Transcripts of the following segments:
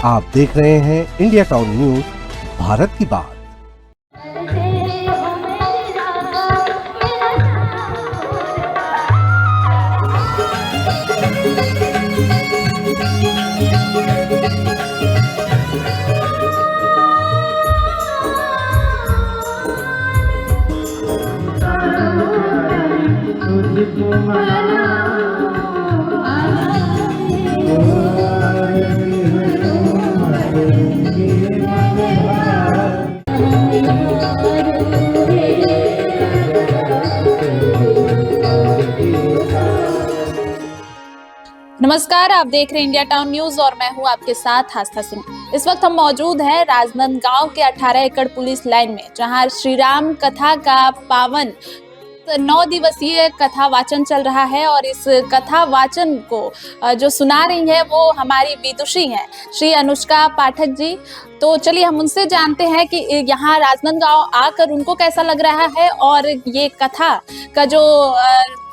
आप देख रहे हैं इंडिया टाउन न्यूज, भारत की बात। नमस्कार, आप देख रहे हैं इंडिया टाउन न्यूज और मैं हूं आपके साथ आस्था सिंह। इस वक्त हम मौजूद हैं राजनांदगांव के 18 एकड़ पुलिस लाइन में, जहां श्री राम कथा का पावन 9 दिवसीय कथा वाचन चल रहा है। और इस कथा वाचन को जो सुना रही है वो हमारी विदुषी हैं श्री अनुष्का पाठक जी। तो चलिए हम उनसे जानते हैं कि यहाँ राजनांदगांव आकर उनको कैसा लग रहा है और ये कथा का जो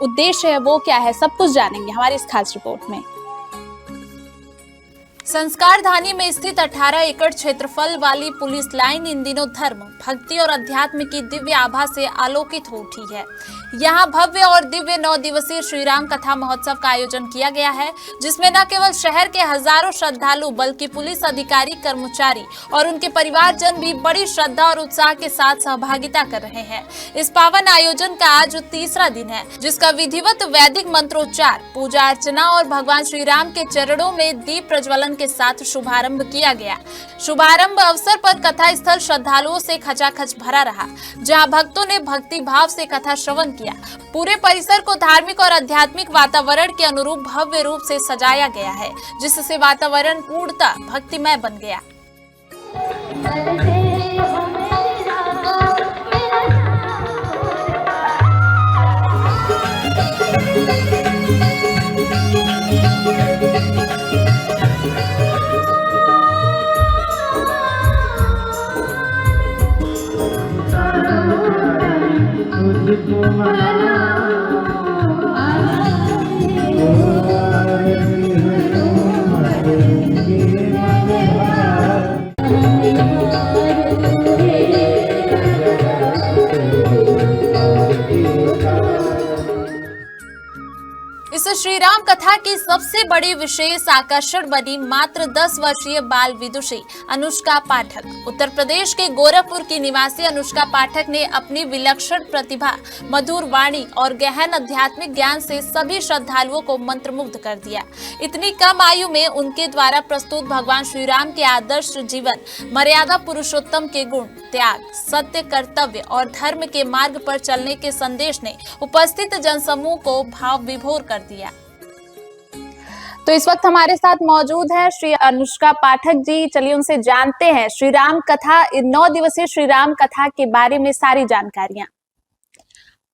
उद्देश्य है वो क्या है, सब कुछ जानेंगे हमारी इस खास रिपोर्ट में। संस्कार धानी में स्थित 18 एकड़ क्षेत्रफल वाली पुलिस लाइन इन दिनों धर्म, भक्ति और अध्यात्म की दिव्य आभा से आलोकित हो उठी है। यहाँ भव्य और दिव्य 9 दिवसीय श्री राम कथा महोत्सव का आयोजन किया गया है, जिसमें न केवल शहर के हजारों श्रद्धालु बल्कि पुलिस अधिकारी, कर्मचारी और उनके परिवारजन भी बड़ी श्रद्धा और उत्साह के साथ सहभागिता कर रहे हैं। इस पावन आयोजन का आज तीसरा दिन है, जिसका विधिवत वैदिक मंत्रोच्चार, पूजा अर्चना और भगवान श्री राम के चरणों में दीप प्रज्वलन के साथ शुभारंभ किया गया। शुभारंभ अवसर पर कथा स्थल श्रद्धालुओं से खचाखच भरा रहा, जहां भक्तों ने भक्ति भाव से कथा श्रवण किया। पूरे परिसर को धार्मिक और आध्यात्मिक वातावरण के अनुरूप भव्य रूप से सजाया गया है, जिससे वातावरण पूर्णतः भक्तिमय बन गया। इस श्री राम कथा की सबसे बड़ी विशेष आकर्षण बनी मात्र 10 वर्षीय बाल विदुषी अनुष्का पाठक। उत्तर प्रदेश के गोरखपुर की निवासी अनुष्का पाठक ने अपनी विलक्षण प्रतिभा, मधुर वाणी और गहन आध्यात्मिक ज्ञान से सभी श्रद्धालुओं को मंत्रमुग्ध कर दिया। इतनी कम आयु में उनके द्वारा प्रस्तुत भगवान श्री राम के आदर्श जीवन, मर्यादा पुरुषोत्तम के गुण, त्याग, सत्य, कर्तव्य और धर्म के मार्ग पर चलने के संदेश ने उपस्थित जनसमूह को भाव विभोर कर दिया। तो इस वक्त हमारे साथ मौजूद है श्री अनुष्का पाठक जी। चलिए उनसे जानते हैं श्री राम कथा, 9 दिवसीय श्री राम कथा के बारे में सारी जानकारियां।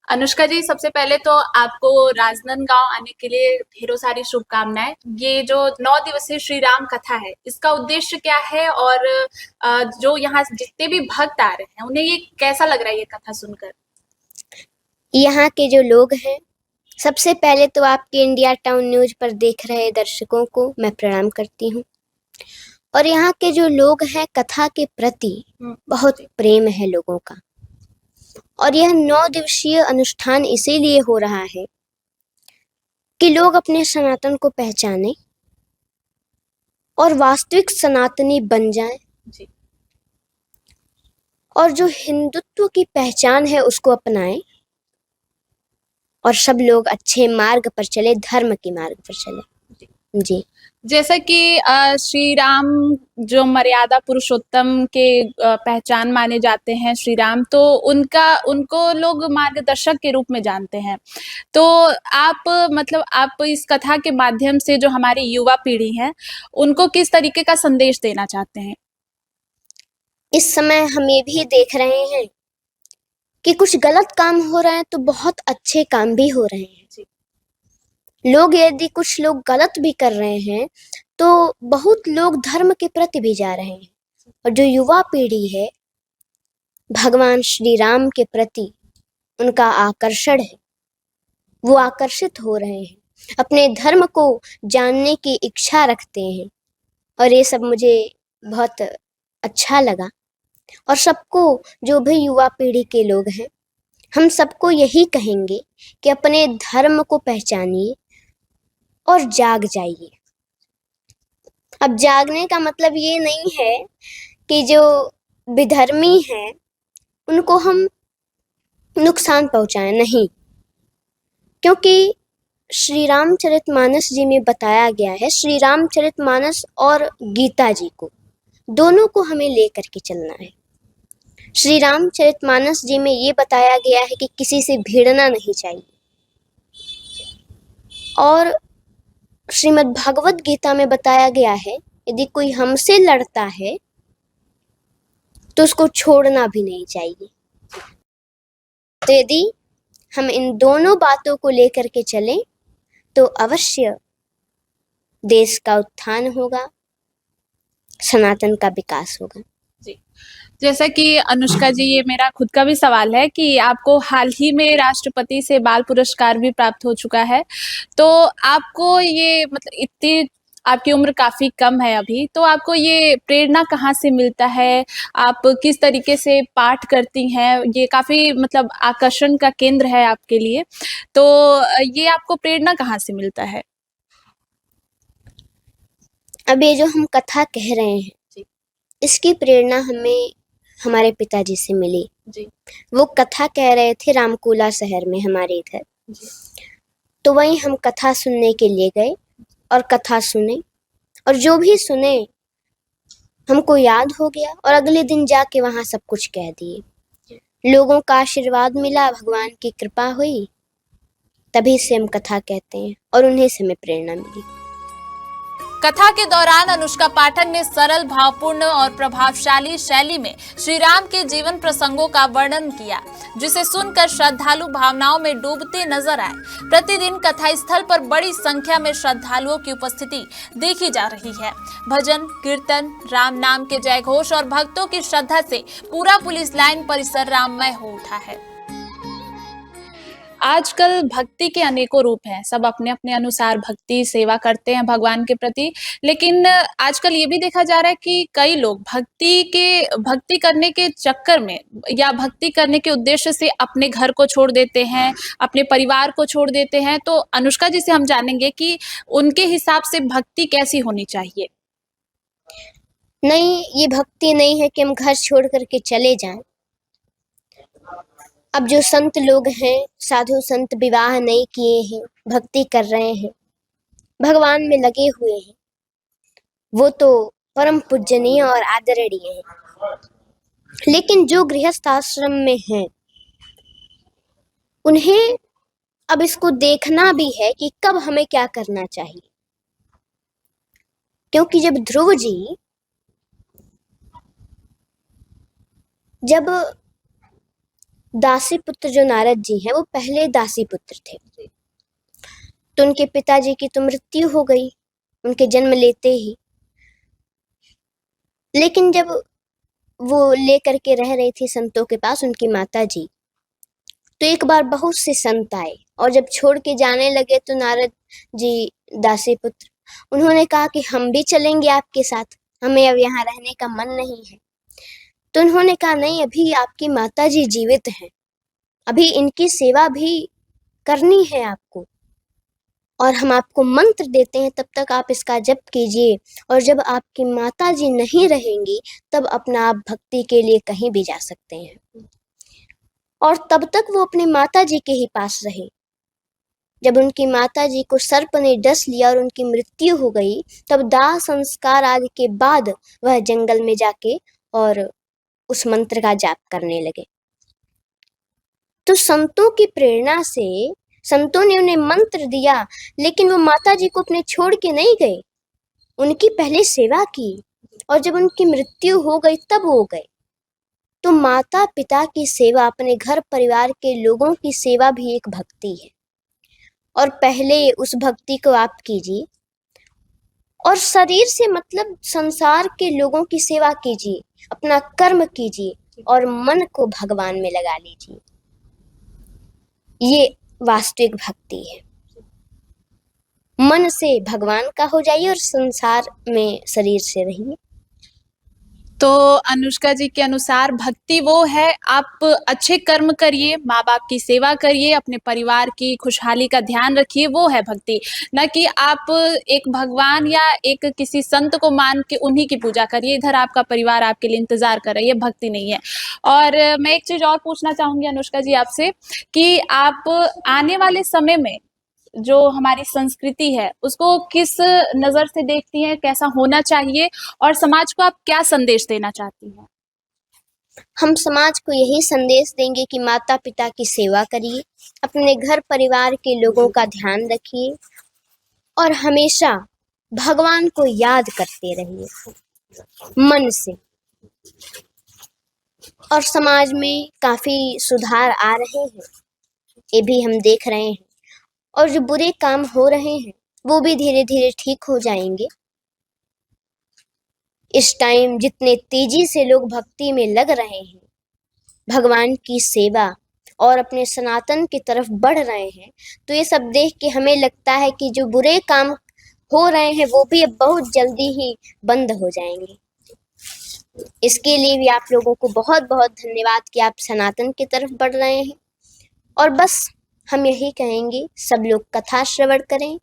अनुष्का जी, सबसे पहले तो आपको राजनांदगांव आने के लिए ढेरों सारी शुभकामनाएं। ये जो 9 दिवसीय श्री राम कथा है, इसका उद्देश्य क्या है और जो यहाँ जितने भी भक्त आ रहे हैं उन्हें ये कैसा लग रहा है ये कथा सुनकर? यहाँ के जो लोग हैं, सबसे पहले तो आपके इंडिया टाउन न्यूज पर देख रहे दर्शकों को मैं प्रणाम करती हूँ। और यहाँ के जो लोग हैं, कथा के प्रति बहुत प्रेम है लोगों का। और यह 9 दिवसीय अनुष्ठान इसीलिए हो रहा है कि लोग अपने सनातन को पहचानें और वास्तविक सनातनी बन जाएं, और जो हिंदुत्व की पहचान है उसको अपनाएं और सब लोग अच्छे मार्ग पर चले, धर्म के मार्ग पर चले। जी, जैसा कि श्री राम जो मर्यादा पुरुषोत्तम के पहचान माने जाते हैं श्री राम, तो उनको लोग मार्गदर्शक के रूप में जानते हैं। तो आप इस कथा के माध्यम से जो हमारी युवा पीढ़ी है उनको किस तरीके का संदेश देना चाहते हैं? इस समय हम ये भी देख रहे हैं कि कुछ गलत काम हो रहे हैं तो बहुत अच्छे काम भी हो रहे हैं। लोग यदि कुछ लोग गलत भी कर रहे हैं तो बहुत लोग धर्म के प्रति भी जा रहे हैं। और जो युवा पीढ़ी है, भगवान श्री राम के प्रति उनका आकर्षण है, वो आकर्षित हो रहे हैं, अपने धर्म को जानने की इच्छा रखते हैं। और ये सब मुझे बहुत अच्छा लगा। और सबको, जो भी युवा पीढ़ी के लोग हैं, हम सबको यही कहेंगे कि अपने धर्म को पहचानिए और जाग जाइए। अब जागने का मतलब ये नहीं है कि जो विधर्मी हैं उनको हम नुकसान पहुंचाएं, नहीं, क्योंकि श्री रामचरितमानस जी में बताया गया है, श्री रामचरितमानस और गीता जी को, दोनों को हमें लेकर के चलना है। श्री रामचरितमानस जी में ये बताया गया है कि किसी से भिड़ना नहीं चाहिए, और श्रीमद् भागवत गीता में बताया गया है यदि कोई हमसे लड़ता है तो उसको छोड़ना भी नहीं चाहिए। तो यदि हम इन दोनों बातों को लेकर के चलें तो अवश्य देश का उत्थान होगा, सनातन का विकास होगा। जी, जैसा कि अनुष्का जी, ये मेरा खुद का भी सवाल है कि आपको हाल ही में राष्ट्रपति से बाल पुरस्कार भी प्राप्त हो चुका है, तो आपको ये मतलब इतनी आपकी उम्र काफी कम है अभी, तो आपको ये प्रेरणा कहाँ से मिलता है? आप किस तरीके से पाठ करती हैं? ये काफी मतलब आकर्षण का केंद्र है आपके लिए, तो ये आपको प्रेरणा कहाँ से मिलता है? अब ये जो हम कथा कह रहे हैं, जी। इसकी प्रेरणा हमें हमारे पिताजी से मिली। जी। वो कथा कह रहे थे रामकोला शहर में हमारे इधर। जी। तो वहीं हम कथा सुनने के लिए गए और कथा सुने, और जो भी सुने हमको याद हो गया, और अगले दिन जाके वहाँ सब कुछ कह दिए। लोगों का आशीर्वाद मिला, भगवान की कृपा हुई, तभी से हम कथा कहते हैं, और उन्हीं से हमें प्रेरणा मिली। कथा के दौरान अनुष्का पाठक ने सरल, भावपूर्ण और प्रभावशाली शैली में श्री राम के जीवन प्रसंगों का वर्णन किया, जिसे सुनकर श्रद्धालु भावनाओं में डूबते नजर आए। प्रतिदिन कथा स्थल पर बड़ी संख्या में श्रद्धालुओं की उपस्थिति देखी जा रही है। भजन, कीर्तन, राम नाम के जयघोष और भक्तों की श्रद्धा से पूरा पुलिस लाइन परिसर राममय हो उठा है। आजकल भक्ति के अनेकों रूप हैं, सब अपने अपने अनुसार भक्ति सेवा करते हैं भगवान के प्रति, लेकिन आजकल ये भी देखा जा रहा है कि कई लोग भक्ति करने के चक्कर में या भक्ति करने के उद्देश्य से अपने घर को छोड़ देते हैं, अपने परिवार को छोड़ देते हैं। तो अनुष्का जी से हम जानेंगे कि उनके हिसाब से भक्ति कैसी होनी चाहिए। नहीं, ये भक्ति नहीं है कि हम घर छोड़ करके चले जाएं। अब जो संत लोग हैं, साधु संत विवाह नहीं किए हैं, भक्ति कर रहे हैं, भगवान में लगे हुए हैं, वो तो परम पूजनीय और आदरणीय है। लेकिन जो गृहस्थ आश्रम में हैं, उन्हें अब इसको देखना भी है कि कब हमें क्या करना चाहिए। क्योंकि जब दासी पुत्र जो नारद जी हैं, वो पहले दासी पुत्र थे, तो उनके पिताजी की तो मृत्यु हो गई उनके जन्म लेते ही। लेकिन जब वो लेकर के रह रही थी संतों के पास, उनकी माता जी, तो एक बार बहुत से संत आए, और जब छोड़ के जाने लगे तो नारद जी दासी पुत्र, उन्होंने कहा कि हम भी चलेंगे आपके साथ, हमें अब यहाँ रहने का मन नहीं है। तो उन्होंने कहा नहीं, अभी आपकी माता जी जीवित हैं, अभी इनकी सेवा भी करनी है आपको, और हम आपको मंत्र देते हैं, तब तक आप इसका जप कीजिए, और जब आपकी माता जी नहीं रहेंगी तब अपना आप भक्ति के लिए कहीं भी जा सकते हैं। और तब तक वो अपने माता जी के ही पास रहे। जब उनकी माता जी को सर्प ने डस लिया और उनकी मृत्यु हो गई, तब दाह संस्कार आदि के बाद वह जंगल में जाके और उस मंत्र का जाप करने लगे। तो संतों की प्रेरणा से संतों ने उन्हें मंत्र दिया, लेकिन वो माता जी को अपने छोड़ के नहीं गए, उनकी पहले सेवा की, और जब उनकी मृत्यु हो गई तब वो गए। तो माता पिता की सेवा, अपने घर परिवार के लोगों की सेवा भी एक भक्ति है, और पहले उस भक्ति को आप कीजिए, और शरीर से मतलब संसार के लोगों की सेवा कीजिए, अपना कर्म कीजिए, और मन को भगवान में लगा लीजिए। ये वास्तविक भक्ति है। मन से भगवान का हो जाइए और संसार में शरीर से रहिए। तो अनुष्का जी के अनुसार भक्ति वो है, आप अच्छे कर्म करिए, माँ बाप की सेवा करिए, अपने परिवार की खुशहाली का ध्यान रखिए, वो है भक्ति। न कि आप एक भगवान या एक किसी संत को मान के उन्हीं की पूजा करिए, इधर आपका परिवार आपके लिए इंतजार कर रहा है, ये भक्ति नहीं है। और मैं एक चीज और पूछना चाहूंगी अनुष्का जी आपसे कि आप आने वाले समय में जो हमारी संस्कृति है उसको किस नजर से देखती हैं, कैसा होना चाहिए और समाज को आप क्या संदेश देना चाहती हैं? हम समाज को यही संदेश देंगे कि माता पिता की सेवा करिए, अपने घर परिवार के लोगों का ध्यान रखिए और हमेशा भगवान को याद करते रहिए मन से। और समाज में काफी सुधार आ रहे हैं, ये भी हम देख रहे हैं। और जो बुरे काम हो रहे हैं वो भी धीरे धीरे ठीक हो जाएंगे। इस टाइम जितने तेजी से लोग भक्ति में लग रहे हैं, भगवान की सेवा और अपने सनातन की तरफ बढ़ रहे हैं, तो ये सब देख के हमें लगता है कि जो बुरे काम हो रहे हैं वो भी अब बहुत जल्दी ही बंद हो जाएंगे। इसके लिए भी आप लोगों को बहुत बहुत धन्यवाद कि आप सनातन की तरफ बढ़ रहे हैं। और बस हम यही कहेंगे, सब लोग कथा श्रवण करें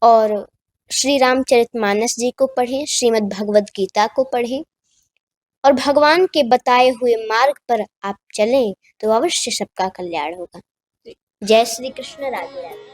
और श्री रामचरितमानस जी को पढ़ें, श्रीमद् भगवद गीता को पढ़ें और भगवान के बताए हुए मार्ग पर आप चलें तो अवश्य सबका कल्याण होगा। जय श्री कृष्ण, राधे राधे।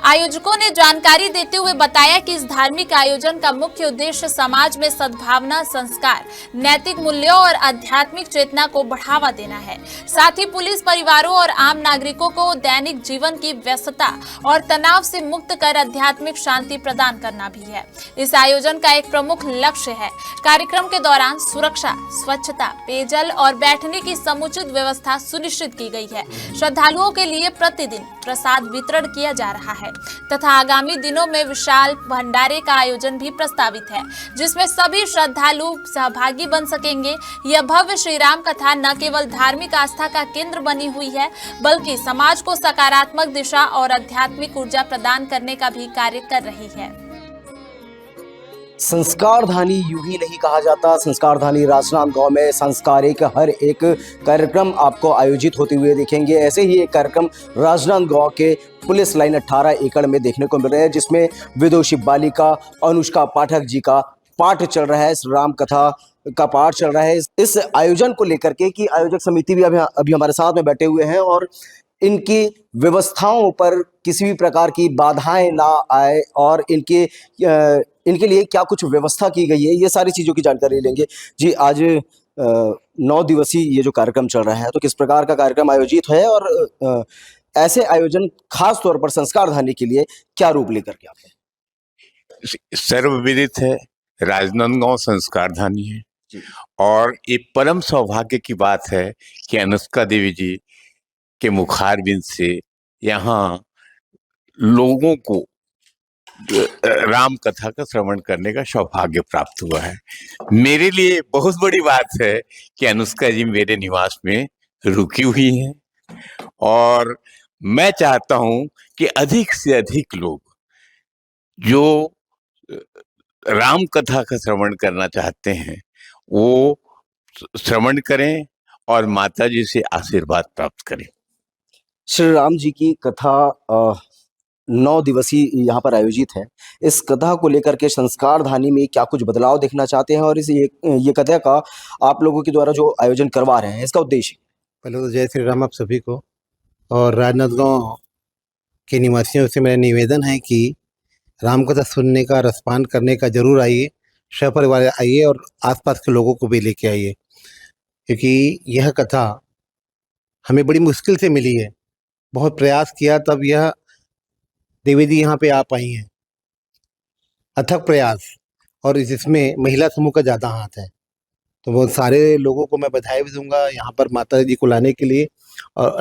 आयोजकों ने जानकारी देते हुए बताया कि इस धार्मिक आयोजन का मुख्य उद्देश्य समाज में सद्भावना, संस्कार, नैतिक मूल्यों और आध्यात्मिक चेतना को बढ़ावा देना है। साथ ही पुलिस परिवारों और आम नागरिकों को दैनिक जीवन की व्यस्तता और तनाव से मुक्त कर आध्यात्मिक शांति प्रदान करना भी है। इस आयोजन का एक प्रमुख लक्ष्य है। कार्यक्रम के दौरान सुरक्षा, स्वच्छता, पेयजल और बैठने की समुचित व्यवस्था सुनिश्चित की गई है। श्रद्धालुओं के लिए प्रतिदिन प्रसाद वितरण किया जा रहा है तथा आगामी दिनों में विशाल भंडारे का आयोजन भी प्रस्तावित है, जिसमें सभी श्रद्धालु सहभागी बन सकेंगे। यह भव्य श्री राम कथा न केवल धार्मिक आस्था का केंद्र बनी हुई है, बल्कि समाज को सकारात्मक दिशा और आध्यात्मिक ऊर्जा प्रदान करने का भी कार्य कर रही है। संस्कारधानी यूं ही नहीं कहा जाता। संस्कारधानी राजनांदगांव में सांस्कारिक हर एक कार्यक्रम आपको आयोजित होते हुए देखेंगे। ऐसे ही एक कार्यक्रम राजनांदगांव के पुलिस लाइन 18 एकड़ में देखने को मिल रहा है, जिसमें विदुषी बालिका अनुष्का पाठक जी का पाठ चल रहा है, राम कथा का पाठ चल रहा है। इस आयोजन को लेकर के कि आयोजक समिति भी अभी हमारे साथ में बैठे हुए हैं और इनकी व्यवस्थाओं पर किसी भी प्रकार की बाधाएं ना आए और इनके लिए क्या कुछ व्यवस्था की गई है, ये सारी चीज़ों की जानकारी लेंगे। जी, आज 9 दिवसीय ये जो कार्यक्रम चल रहा है, तो किस प्रकार का कार्यक्रम आयोजित है और ऐसे आयोजन खास तौर पर संस्कारधानी के लिए क्या रूप लेकर के आते हैं? सर्वविदित है, राजनांदगांव संस्कारधानी है और ये परम सौभाग्य की बात है कि अनुष्का देवी जी के मुखारबिंद से यहाँ लोगों को राम कथा का श्रवण करने का सौभाग्य प्राप्त हुआ है। मेरे लिए बहुत बड़ी बात है कि अनुष्का जी मेरे निवास में रुकी हुई हैं और मैं चाहता हूं कि अधिक से अधिक लोग जो राम कथा का श्रवण करना चाहते हैं वो श्रवण करें और माता जी से आशीर्वाद प्राप्त करें। श्री राम जी की कथा 9 दिवसीय यहाँ पर आयोजित है। इस कथा को लेकर के संस्कारधानी में क्या कुछ बदलाव देखना चाहते हैं और ये कथा का आप लोगों के द्वारा जो आयोजन करवा रहे हैं, इसका उद्देश्य? पहले तो जय श्री राम आप सभी को। और राजनांदगांव के निवासियों से मेरा निवेदन है कि राम कथा सुनने का, रसपान करने का जरूर आइए, सपरिवार आइए और आसपास के लोगों को भी लेके आइए, क्योंकि यह कथा हमें बड़ी मुश्किल से मिली है। बहुत प्रयास किया तब यह देवी जी यहाँ पे आ पाई हैं। अथक प्रयास, और इसमें महिला समूह का ज़्यादा हाथ है। तो वो सारे लोगों को मैं बधाई भी दूंगा यहाँ पर माता जी को लाने के लिए। और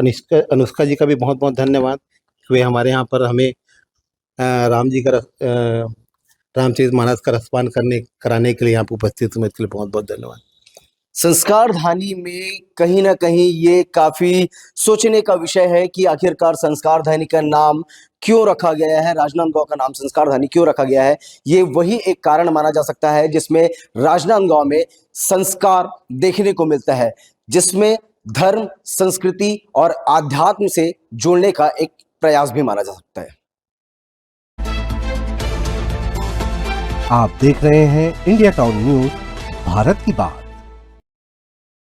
अनुष्का जी का भी बहुत बहुत धन्यवाद कि वे हमारे यहाँ पर हमें राम जी का रामचरितमानस का रसपान कराने के लिए यहाँ पर उपस्थित हुए। इसके लिए बहुत बहुत धन्यवाद। संस्कार धानी में कहीं ना कहीं ये काफी सोचने का विषय है कि आखिरकार संस्कार धानी का नाम क्यों रखा गया है, राजनांदगांव का नाम संस्कार धानी क्यों रखा गया है। ये वही एक कारण माना जा सकता है जिसमें राजनांदगांव में संस्कार देखने को मिलता है, जिसमें धर्म, संस्कृति और आध्यात्म से जोड़ने का एक प्रयास भी माना जा सकता है। आप देख रहे हैं इंडिया टाउन न्यूज, भारत की बात।